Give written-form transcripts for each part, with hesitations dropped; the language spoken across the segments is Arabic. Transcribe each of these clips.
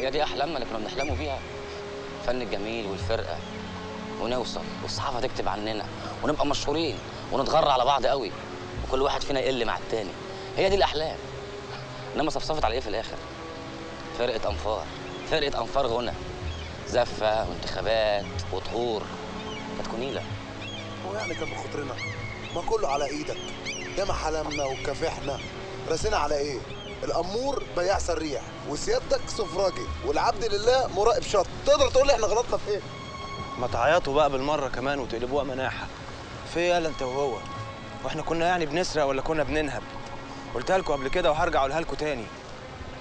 هي دي احلامنا اللي كنا بنحلموا بيها، الفن الجميل والفرقه، ونوصل والصحافه تكتب عننا ونبقى مشهورين ونتغرى على بعض قوي وكل واحد فينا يقل مع التاني. هي دي الاحلام. انما صفصفت على ايه في الاخر؟ فرقه انفار، فرقه انفار غنى، زفه وانتخابات وطهور، كانت كنيله. هو يعني كان بخاطرنا؟ ما كله على ايدك، ياما حلمنا وكافحنا، راسنا على ايه؟ الامور بياع سريع وسيادتك سفراجي والعبد لله مراقب شط. تقدر تقول لي احنا غلطنا في ايه؟ ما تعيطوا بقى بالمره كمان وتقلبوها مناحه. في ايه يالا انت وهو؟ واحنا كنا يعني بنسرق ولا كنا بننهب؟ قلتها لكم قبل كده وهرجع اقولها لكم تاني.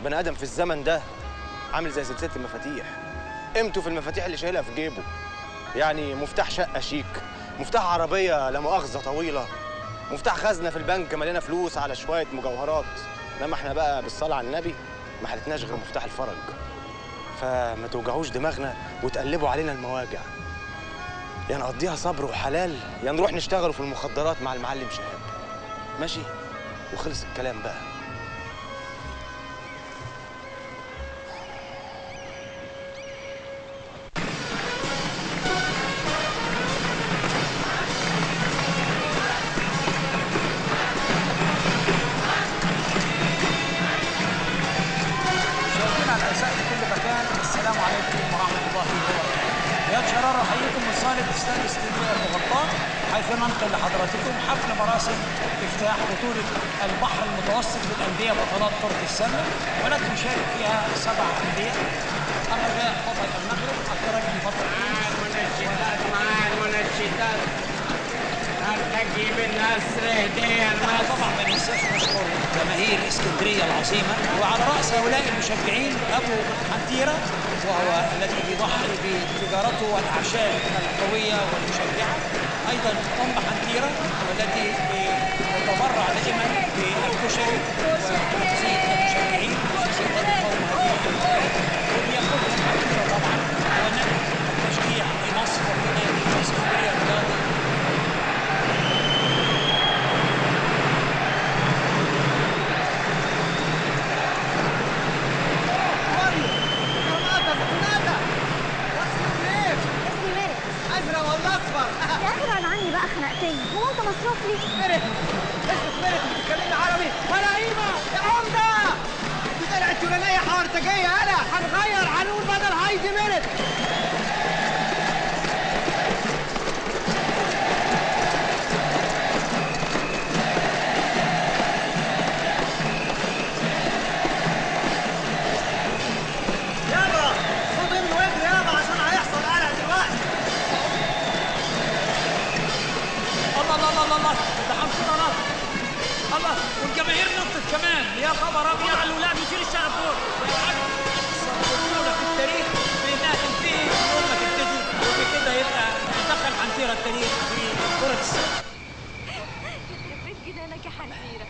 بني ادم في الزمن ده عامل زي سلسله المفاتيح، قيمته في المفاتيح اللي شايلها في جيبه. يعني مفتاح شقه شيك، مفتاح عربيه لا مؤاخذه طويله، مفتاح خزنه في البنك مليانه فلوس على شويه مجوهرات. انما احنا بقى بالصلاه على النبي ما حلتناش غير مفتاح الفرج. فما توجعوش دماغنا وتقلبوا علينا المواجع. يا نقضيها صبر وحلال يا نروح نشتغلوا في المخدرات مع المعلم شهاب. ماشي؟ وخلص الكلام بقى. السلام عليكم ورحمة الله وبركاته. يا شرار أحييكم من صالة استاد اسكندرية المغطاة، حيث ننقل لحضراتكم حفل مراسم افتتاح بطولة البحر المتوسط للأندية بطولات كرة السلة، والتي يشارك فيها 7 أندية: الرجاء بطل المغرب، الترجي بطل المنشطات مع المنشطات تجيب الناس هدية. طبعا ما ننساش نشكر جماهير اسكندريه العظيمه، وعلى راس هؤلاء المشجعين ابو حنتيره، وهو الذي يضحي بتجارته والاعشاب القويه والمشجعه، ايضا ام حنتيره والتي تتبرع دائما بالكشري وتزيد المشجعين وتزيد القوم هذه ويقود حنتيره طبعا هو نادي التشجيع في مصر ونادي اسكندريه الرياضي. ابعد عني بقى، خنقتني. هو انت مصروف لي؟ مرت اسمك مرت بتتكلمي عربي ولا قيمة يا عمدة. دي طلعت يونانية حورتجية. أنا هنغير هنقول بدل هايدي مرت. يابا خد منه واجري يابا عشان هيحصل قلق دلوقتي. الله ده حمصنا نط. الله والجماهير نطت كمان. يا خبر ابيض على الاولاد يشيل الشغف دول. صورة في التاريخ بانها تنتهي يوم ما تبتدي، وبكده يبقى دخل حنتيره التاريخ في كرة السلة. يخرب بيت جنانك يا حنتيره.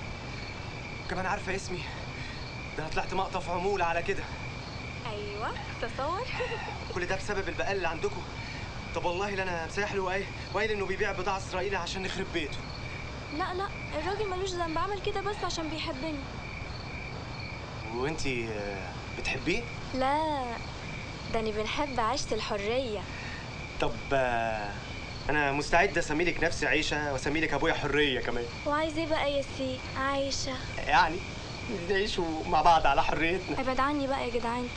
كمان عارفه اسمي؟ ده انا طلعت مقطف عموله على كده. ايوه تصور. كل ده بسبب البقال اللي عندكم. طب والله لا انا مسيح له وقايل انه بيبيع بضاعه اسرائيلي عشان نخرب بيته. لا الراجل ملوش ذنب، عمل كده بس عشان بيحبني. وانتي بتحبيه؟ لا ده انا بنحب عيشة الحرية. طب انا مستعد اسميلك نفسي عيشه واسميلك ابويا حريه كمان. وعايز ايه بقى يا سي عايشة؟ يعني نعيشوا مع بعض على حريتنا. ابعد عني بقى يا جدعان انت.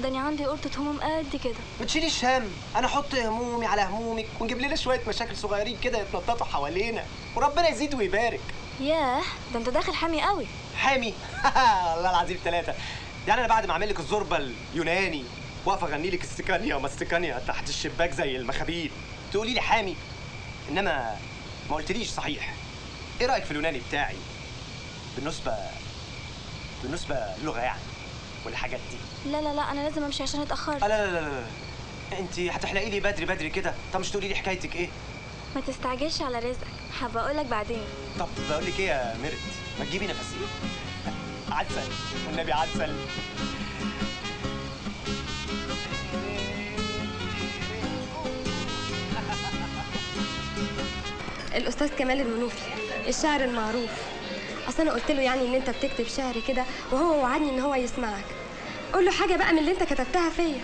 ده انا عندي قرطة هموم قد كده. ما تشيليش هم، انا احط همومي على همومك ونجيب لنا شويه مشاكل صغيرين كده يتنططوا حوالينا وربنا يزيد ويبارك. ياه ده انت داخل حامي قوي. حامي؟ والله العظيم 3. يعني انا بعد ما اعمل لك الزوربه اليوناني واقف اغني لك السكانيا وماستكانيا تحت الشباك زي المخابيل تقولي لي حامي؟ انما ما قلتليش صحيح ايه رايك في اليوناني بتاعي بالنسبه للغه يعني والحاجات دي؟ لا انا لازم امشي عشان اتاخرت. لا انت هتحلقي لي بدري كده. طب مش تقولي لي حكايتك ايه؟ ما تستعجلش على رزقك، هبقى اقولك بعدين. طب بقول لك ايه يا ميرت، ما تجيبي نفسي عسل والنبي عسل. الاستاذ كمال المنوفي الشاعر المعروف. اصل انا قلت له يعني ان انت بتكتب شعر كده، وهو وعدني ان هو يسمعك. قول له حاجه بقى من اللي انت كتبتها فيا،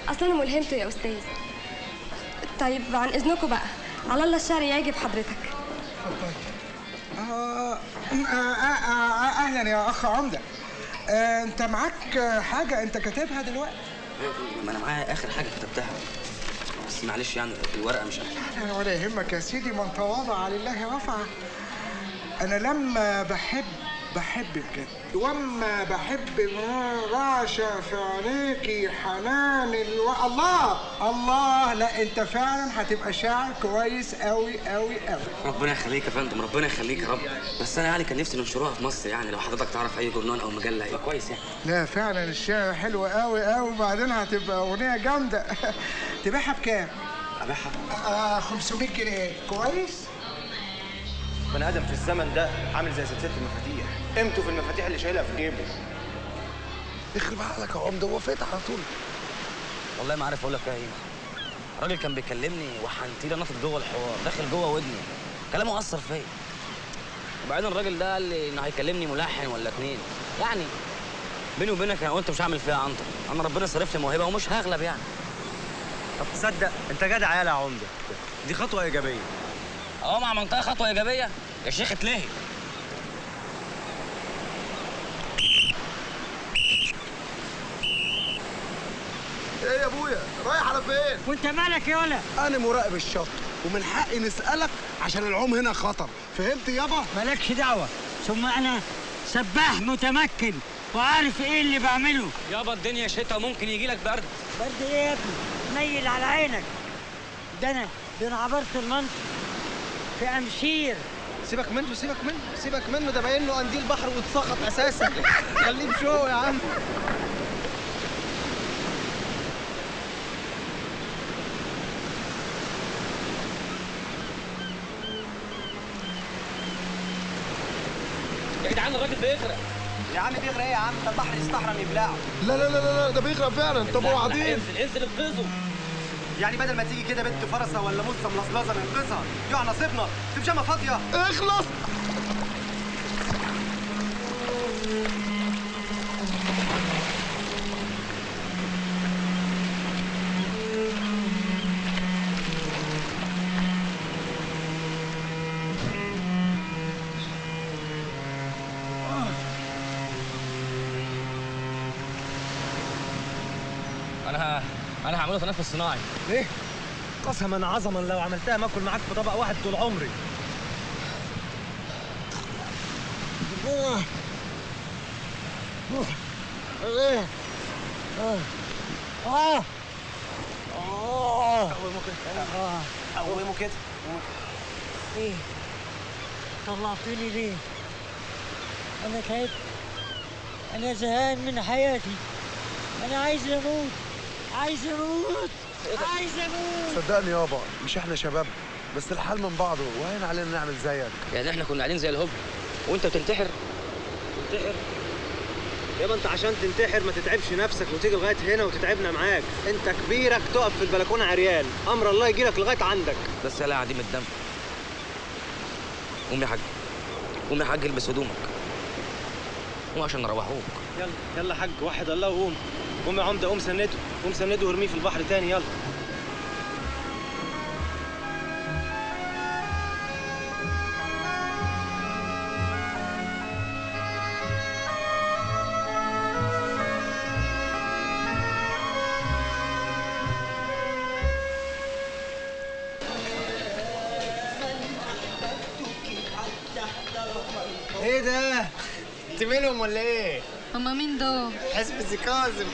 اصل انا ملهمته يا استاذ. طيب عن اذنكم بقى، على الله الشعر يعجب حضرتك. اهلا يا اخ عمده. انت معاك حاجه انت كاتبها دلوقتي؟ ما انا معايا اخر حاجه كتبتها، بس معلش يعني الورقه مش ولا يهمك يا سيدي، من تواضع لله رفعه. انا لما بحب بجد، واما بحب راشا في عينيكي حنان الله. لا انت فعلا هتبقى شاعر كويس قوي قوي قوي. ربنا يخليك يا فندم، ربنا يخليك يا رب. بس انا يعني كان نفسي ننشروها في مصر، يعني لو حضرتك تعرف اي جورنال او مجله يبقى كويس يعني. لا فعلا الشعر حلو قوي قوي، وبعدين هتبقى اغنيه جامده. تبيعها بكام؟ ابيعها 500 جنيه. كويس. بني ادم في الزمن ده عامل زي سلسله المفاتيح، قيمته في المفاتيح اللي شايلها في جيبه. يخرب عقلك يا عمده، هو فاتح على طول. والله ما عارف اقول لك ايه. الراجل كان بيكلمني وحنتيله نطت جوه الحوار، داخل جوه ودني، كلامه اثر فيا. وبعدين الراجل ده قال لي انه هيكلمني ملحن ولا اتنين، يعني بيني وبينك انا قلت مش هعمل فيها عنتر، انا ربنا صرف لي موهبه ومش هغلب يعني. طب تصدق انت جدع يالا يا عمده، دي خطوه ايجابيه. مع منطقه خطوه ايجابيه يا شيخ اتلهي. ايه يا ابويا رايح على فين؟ وانت مالك يا ولا؟ انا مراقب الشط ومن حقي نسالك عشان العوم هنا خطر، فهمت يابا؟ مالكش دعوه، ثم انا سباح متمكن وعارف ايه اللي بعمله. يابا الدنيا شتا وممكن يجي لك برد. برد ايه يا ابني؟ نيل على عينك. ده انا عبرت المنطق في امشير. سيبك منه، ده باين له قنديل بحر واتسقط اساسا. خليه بشوق يا عم. يا جدعان الراجل بيغرق. يا عم بيغرق ايه يا عم؟ ده البحر يستحرم يبلعه. لا ده بيغرق فعلا. طب هو عادي؟ انزل انقذه. يعني بدل ما تيجي كده بنت فرسه ولا موسه ملصلصه ننقذها، يقع نصيبنا في بيجامه فاضيه. اخلص. انا هعمله تنفس صناعي. ليه؟ قسما عظما لو عملتها ما اكل معاك في طبق واحد طول عمري. ايه؟ قومه كده. ايه؟ طلعتني ليه؟ انا تعبت، انا زهقان من حياتي، انا عايز اموت. صدقني يابا مش احنا شباب بس الحال من بعضه، وهين علينا نعمل زيك. يعني احنا كنا قاعدين زي الهب وانت بتنتحر؟ يابا انت عشان تنتحر ما تتعبش نفسك وتيجي لغايه هنا وتتعبنا معاك. انت كبيرك تقف في البلكونه عريان، امر الله يجي لك لغايه عندك. بس يلا عديم الدم. قوم يا حاج، قوم يا حاج البس هدومك، قوم عشان نروحوك. يلا يا حاج، وحد الله وقوم. قوم يا عمده، قوم سنده وارميه في البحر تاني. يلا ايه ده؟ انت منهم ولا ايه؟ هما مين دول؟ حسبي كاظم.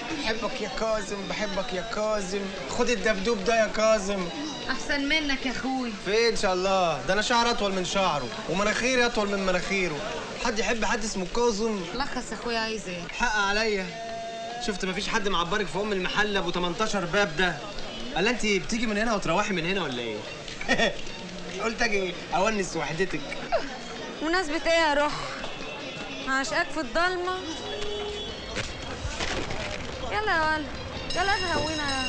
بحبك يا كاظم. خد الدبدوب ده يا كاظم. احسن منك يا اخوي. فين ان شاء الله؟ ده انا شعر اطول من شعره ومناخيري اطول من مناخيره. حد يحب حد اسمه كاظم؟ لخص يا اخويا، عايز ايه؟ حق عليا. شفت مفيش حد معبرك في المحل ابو 18 باب ده؟ قال انت بتيجي من هنا وتروحي من هنا ولا ايه؟ قلت اجي اونس وحدتك. مناسبة ايه يا روح؟ عشقك في الضلمة. يلا يا ولد، يلا هوينا.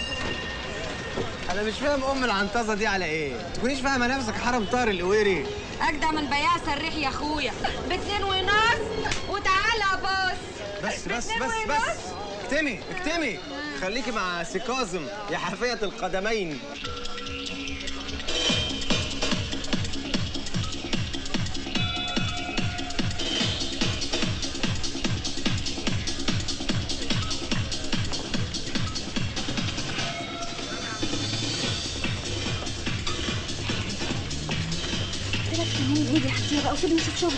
انا مش فاهم العنطزه دي على ايه؟ تكونيش فاهمه نفسك حرم طار القويري. اجدع من بياع سريح يا اخويا، ب2.5 وتعالى بص. بس اكتمي اكتمي، خليكي مع سي كاظم يا حافية القدمين. يا حتيرة بقى وسيبني اشوف شغلي.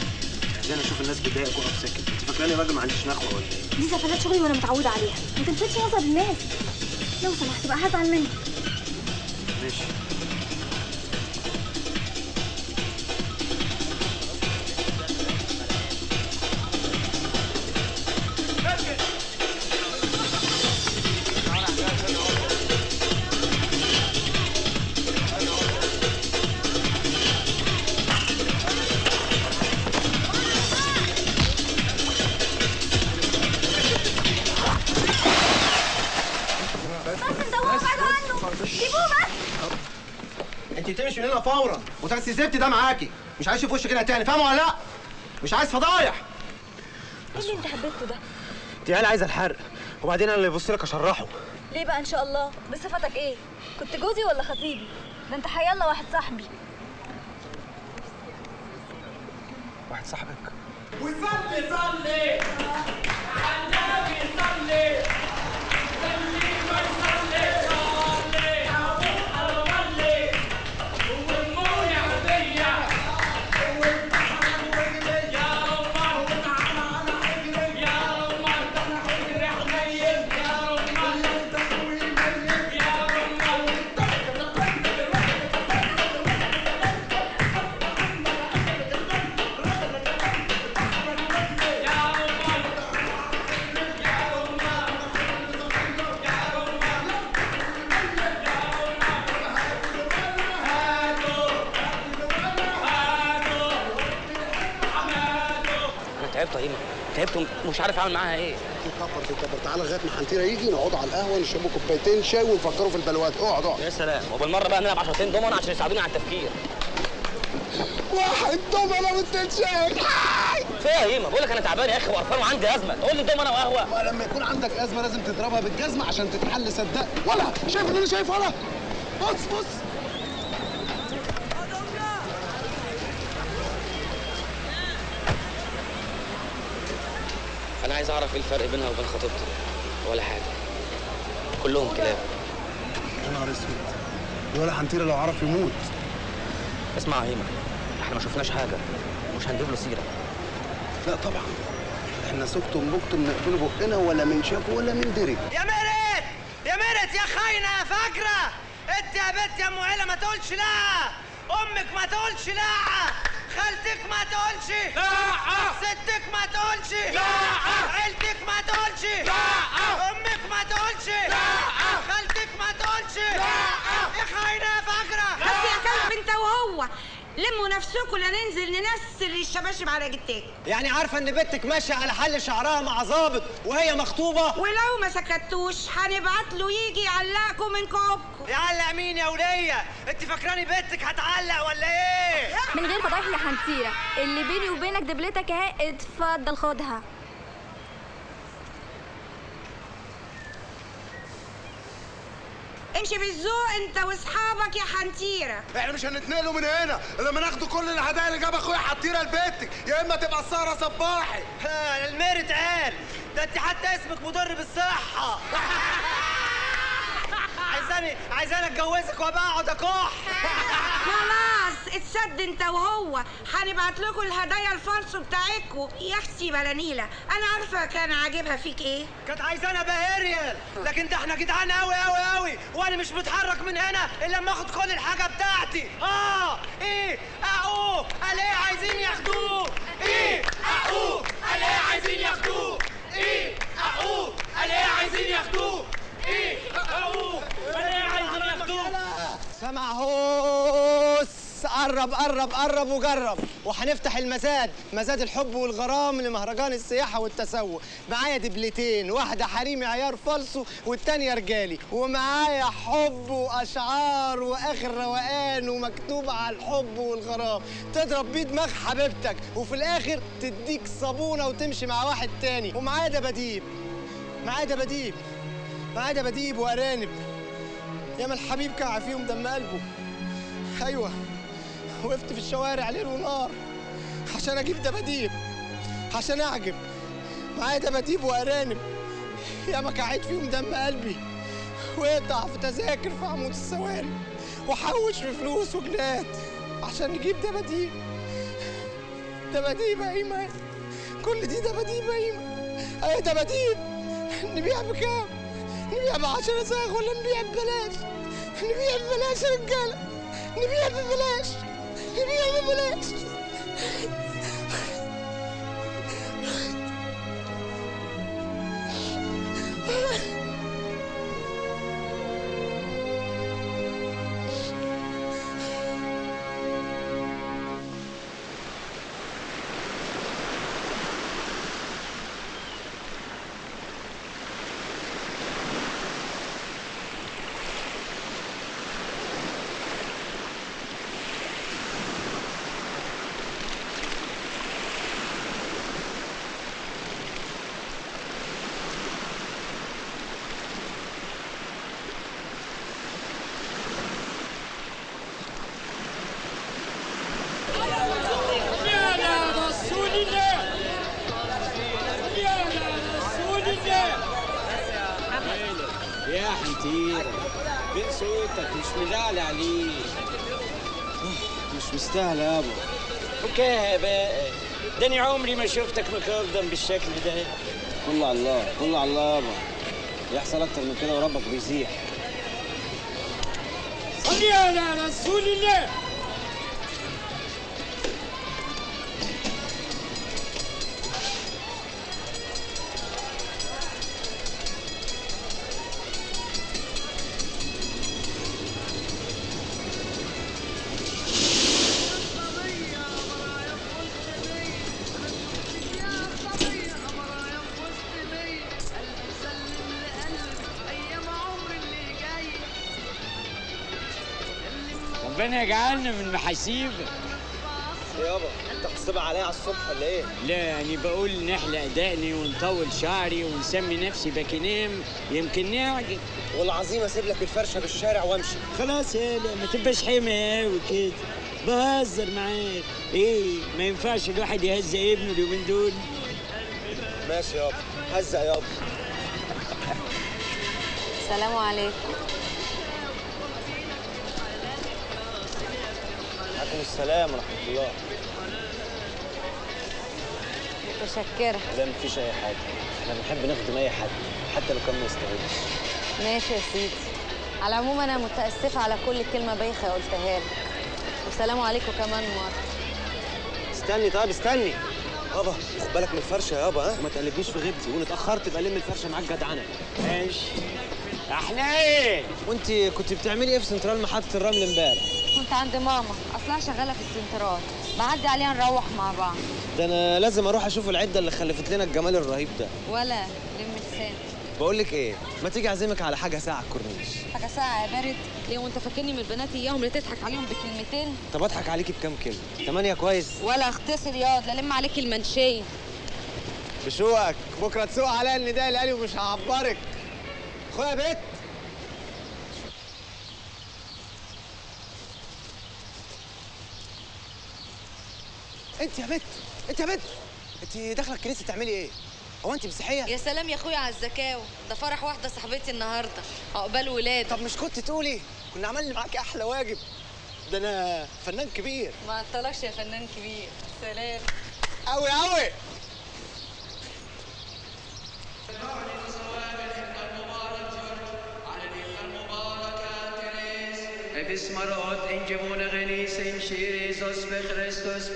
عايزين اشوف الناس بتضايقك واقف ساكت، انت فاكراني راجل ما عنديش نخوه ولا ايه؟ دي سفلات شغلي وانا متعودة عليها، ما تلفتش نظر الناس. لو سمحت بقى هزعل منك. ماشي. انت تمشي من هنا فورا وتاكسي زبتي ده معاكي، مش عايز اشوف وشك هنا تاني، فاهمه ولا لا؟ مش عايز فضايح. ايه اللي انت حبيته ده؟ انت قال عايزه الحرق، وبعدين انا اللي يبص لك اشرحه. ليه بقى ان شاء الله؟ بصفتك ايه؟ كنت جوزي ولا خطيبي؟ ده انت حيالله واحد صاحبي. واحد صاحبك؟ وصلي صلي على النبي صلي صلي ما يصلي صلي ابو الولي والمولى عبيه والبحر والجبل يا رمال وتعالى على عجلي يا رمال حجري حنين يا رمال يا رمال تعبت يا هيما، تعبت ومش عارف اعمل معاها ايه. تكبر تعالى لغايه ما حنتيره يجي، نقعد على القهوه نشربوا كوبايتين شاي ونفكروا في البلوات. اقعد اقعد. يا سلام، وبالمره بقى نلعب 10 دومنه عشان يساعدوني على التفكير. واحد دومنه واتنين شاي. في ايه يا هيما؟ بقول لك انا تعبان يا اخي وقرفان وعندي ازمه، تقول لي دومنه وقهوه؟ ما لما يكون عندك ازمه لازم تضربها بالجزمه عشان تتحل، صدق. ولا شايف اللي انا شايفه؟ ولا بص بص. انا عايز اعرف ايه الفرق بينها وبين خطيبتي. ولا حاجه، كلهم كلاب. يا نهار اسود، ولا حنتيره لو عرف يموت. اسمع يا هيما، احنا ما شفناش حاجه، مش هنجيب له سيره. لا طبعا، احنا سكتم بكتم نقفلوا بقنا، ولا من شاف ولا من دري. يا مرت يا مرت يا خاينه يا فاكره، انت يا بنت يا ام عيله ما تقولش لا، امك ما تقولش لا، خالتك ما تقولش لا، ستك ما تقولش لا، عيلتك ما تقولش لا، امك ما تقولش لا، خالتك ما تقولش لا، يا خاينه يا فاكره. بس يا كلب انت وهو لموا نفسكم لا ننزل ننسل الشباشب على جتك. يعني عارفه ان بنتك ماشيه على حل شعرها مع ظابط وهي مخطوبه؟ ولو ما سكتوش هنبعت له يجي يعلقكم من كوبكم. يعلق مين يا وليه؟ انت فاكراني بنتك هتعلق ولا ايه؟ من غير فضايح يا حنتيره، اللي بيني وبينك دبلتك اهي، اتفضل خدها. امشي بالذوق انت واصحابك يا حنتيره. احنا مش هنتنقلوا من هنا لما ناخدوا كل الهدايا اللي جاب اخويا حنتيره لبيتك، يا اما تبقى السهره صباحي. الميرت قال ده انت حتى اسمك مضر بالصحه. عايزاني اتجوزك وابقى اقعد اكح. خلاص اتسد انت وهو، هنبعت لكم الهدايا الفالصو بتاعتكم. يا اختي بلانيله، انا عارفه كان عاجبها فيك ايه. كانت عايزانا بهريل، لكن ده احنا جدعان قوي قوي قوي، وانا مش متحرك من هنا الا لما اخد كل الحاجه بتاعتي. ايه اقوه قال ايه عايزين ياخدوه، ايه اقوه قال ايه عايزين ياخدوه، ايه اقوه قال ايه عايزين ياخدوه، ايه اقوه قال ايه عايزين ياخدوه. سمع هوس، قرب قرب قرب وجرب، وهنفتح المزاد، مزاد الحب والغرام لمهرجان السياحة والتسوق. معايا دبلتين، واحدة حريمي عيار فالصو والتانية رجالي، ومعايا حب وأشعار وآخر روقان ومكتوب على الحب والغرام، تضرب بيه دماغ حبيبتك وفي الآخر تديك صابونة وتمشي مع واحد تاني. ومعايا دباديب معايا دباديب، معايا دباديب وارانب، ياما الحبيب كع فيهم دم قلبه. ايوه، وقفت في الشوارع ليل ونهار عشان اجيب دباديب، عشان اعجب. معايا دباديب وارانب ياما كعيت فيهم دم قلبي، وقطع في تذاكر في عمود السواري، وحوش في فلوس وجنات عشان نجيب دباديب. دباديب يا ايمن، كل دي دباديب يا ايمن. اي دباديب نبيع بكام؟ نبيع ب10 صاغ ولا نبيع ببلاش؟ نبيع ببلاش يا رجاله، نبيع ببلاش، نبيع ببلاش. يا حنتيرة فين صوتك؟ مش مزعل عليك. مش مستاهل يابا. فكاها بقى، داني عمري ما شفتك مكردم بالشكل ده. كله على الله، كله على الله يابا. يحصل اكتر من كده وربك بيزيح. صلي على رسول الله. ربنا يجعلنا من محاسيبك. يابا انت بتصبع عليا على الصبح ولا ايه؟ لا، يعني بقول نحلق دقني ونطول شعري ونسمي نفسي باكينام يمكن نعجب. والعظيم اسيب لك الفرشه بالشارع وامشي. خلاص يالا ما تبقاش حمى قوي كده، بهزر معاك. ايه ما ينفعش الواحد يهزق ابنه اليومين دول؟ ماشي يابا، هزق يابا. السلام عليكم. عليكم السلام ورحمة الله. متشكرة. لا مفيش أي حاجة، احنا بنحب نخدم أي حد حتى لو كان ما يستاهلش. ماشي يا سيدي. على العموم أنا متأسفة على كل كلمة بايخة قلتها لك. والسلام عليكم كمان مرة. استني طيب استني. يابا خد بالك من الفرشة يابا، ها؟ وما تقلبنيش في غيبتي، وإن اتأخرت يبقى لم الفرشة معاك جدعنة. ماشي. احنا ايه؟ وأنت كنت بتعملي إيه في سنترال محطة الرمل امبارح؟ كنت عند ماما، أصلها شغالة في السنترال. بعدي عليها نروح مع بعض. ده أنا لازم أروح أشوف العدة اللي خلفت لنا الجمال الرهيب ده. ولا لم لسانك. بقول لك إيه؟ ما تيجي أعزمك على حاجة ساعة على الكورنيش. حاجة ساعة يا بارد؟ ليه وأنت فاكرني من البنات إياهم اللي تضحك عليهم بكلمتين؟ طب أضحك عليكي بكام كلمة؟ 8 كويس؟ ولا اختصر ياض، لا لم عليك المنشية. بشوقك بكرة تسوق عليا النداء القلي ومش هعبرك. خدها بيت. انت يا بت، انت يا بت، انت داخله الكنيسه تعملي ايه؟ هو انت مسيحيه؟ يا سلام يا اخويا على الزكاوة، ده فرح واحدة صاحبتي النهارده، عقبال ولاد. طب مش كنت تقولي؟ كنا عملنا معاكي احلى واجب. ده انا فنان كبير. ما عطلكش يا فنان كبير. سلام. قوي قوي. باسم الرب انجبون غنيسة مشيري زوس بخريستوس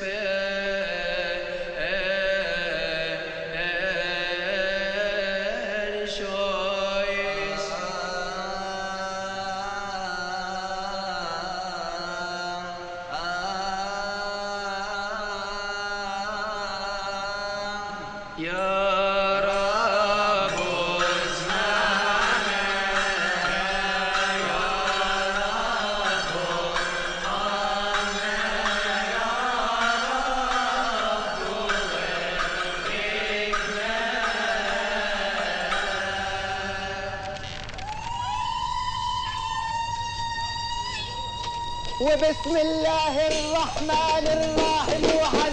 وبسم الله الرحمن الرحيم